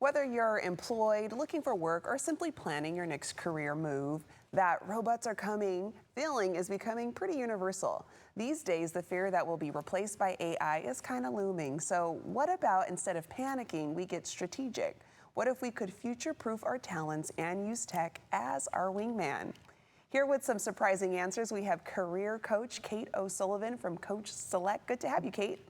Whether you're employed, looking for work, or simply planning your next career move, that robots are coming feeling is becoming pretty universal. These days, the fear that we'll be replaced by AI is kind of looming. So what about instead of panicking, we get strategic? What if we could future-proof our talents and use tech as our wingman? Here with some surprising answers, we have career coach Kate O'Sullivan from Coach Select. Good to have you, Kate.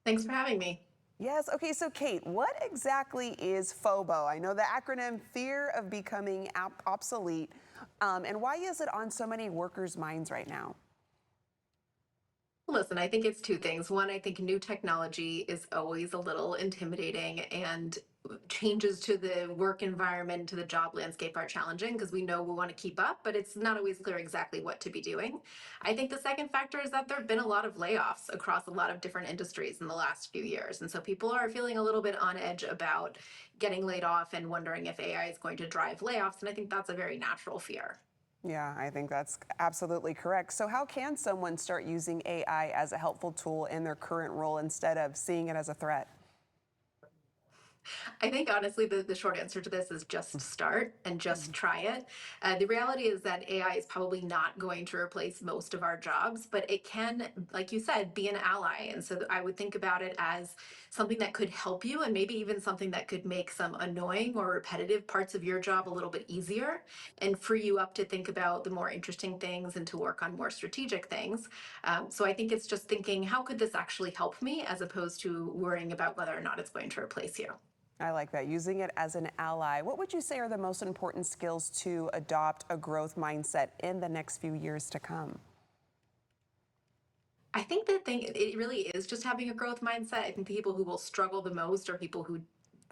Thanks for having me. Yes. Okay. So, Kate, what exactly is FOBO? I know the acronym fear of becoming obsolete. And why is it on so many workers' minds right now? Listen, I think it's two things. One, I think new technology is always a little intimidating, and changes to the work environment, to the job landscape are challenging because we know we want to keep up, but it's not always clear exactly what to be doing. I think the second factor is that there have been a lot of layoffs across a lot of different industries in the last few years. And so people are feeling a little bit on edge about getting laid off and wondering if AI is going to drive layoffs. And I think that's a very natural fear. Yeah, I think that's absolutely correct. So, how can someone start using AI as a helpful tool in their current role instead of seeing it as a threat? I think honestly, the short answer to this is just start and just try it. The reality is that AI is probably not going to replace most of our jobs, but it can, like you said, be an ally. And so I would think about it as something that could help you, and maybe even something that could make some annoying or repetitive parts of your job a little bit easier and free you up to think about the more interesting things and to work on more strategic things. So I think it's just thinking, how could this actually help me, as opposed to worrying about whether or not it's going to replace you. I like that, using it as an ally. What would you say are the most important skills to adopt a growth mindset in the next few years to come? I think the thing, it really is just having a growth mindset. I think the people who will struggle the most are people who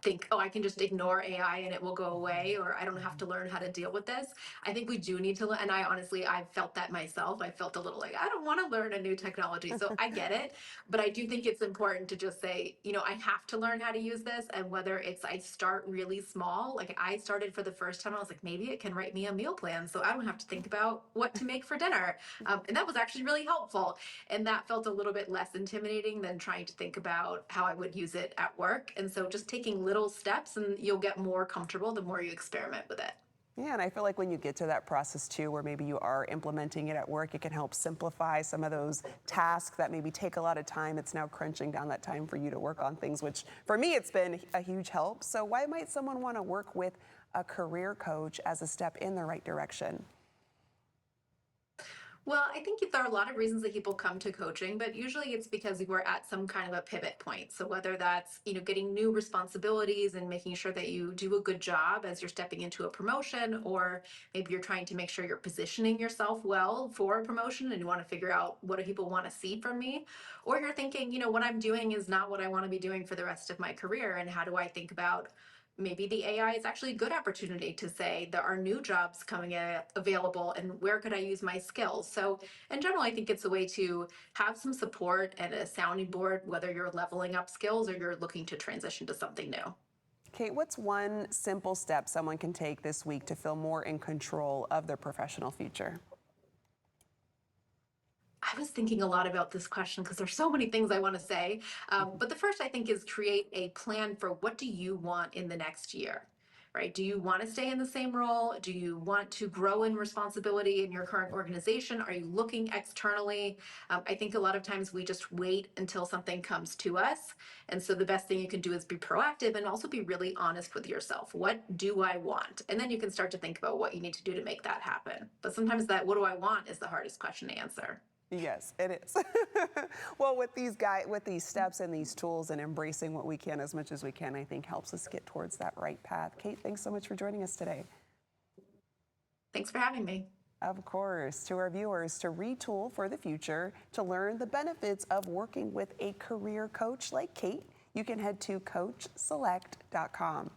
think, oh, I can just ignore AI and it will go away, or I don't have to learn how to deal with this. I think we do need to, and I honestly, I've felt that myself. I felt a little like, I don't want to learn a new technology. So I get it. But I do think it's important to just say, I have to learn how to use this. And whether it's I start really small, like I started for the first time, I was like, maybe it can write me a meal plan so I don't have to think about what to make for dinner. And that was actually really helpful. And that felt a little bit less intimidating than trying to think about how I would use it at work. And so just taking little steps and you'll get more comfortable the more you experiment with it. Yeah, and I feel like when you get to that process too, where maybe you are implementing it at work, it can help simplify some of those tasks that maybe take a lot of time. It's now crunching down that time for you to work on things, which for me, it's been a huge help. So why might someone want to work with a career coach as a step in the right direction? Well, I think there are a lot of reasons that people come to coaching, but usually it's because we're at some kind of a pivot point. So whether that's, getting new responsibilities and making sure that you do a good job as you're stepping into a promotion, or maybe you're trying to make sure you're positioning yourself well for a promotion and you want to figure out what do people want to see from me, or you're thinking, what I'm doing is not what I want to be doing for the rest of my career, and how do I think about maybe the AI is actually a good opportunity to say there are new jobs coming available and where could I use my skills. So in general, I think it's a way to have some support and a sounding board, whether you're leveling up skills or you're looking to transition to something new. Kate, what's one simple step someone can take this week to feel more in control of their professional future? I was thinking a lot about this question because there's so many things I want to say. But the first, I think, is create a plan for what do you want in the next year, right? Do you want to stay in the same role? Do you want to grow in responsibility in your current organization? Are you looking externally? I think a lot of times we just wait until something comes to us. And so the best thing you can do is be proactive and also be really honest with yourself. What do I want? And then you can start to think about what you need to do to make that happen. But sometimes that what do I want is the hardest question to answer. Yes, it is. Well, with these steps and these tools and embracing what we can as much as we can, I think helps us get towards that right path. Kate, thanks so much for joining us today. Thanks for having me. Of course, to our viewers, to retool for the future, to learn the benefits of working with a career coach like Kate, you can head to coachselect.com.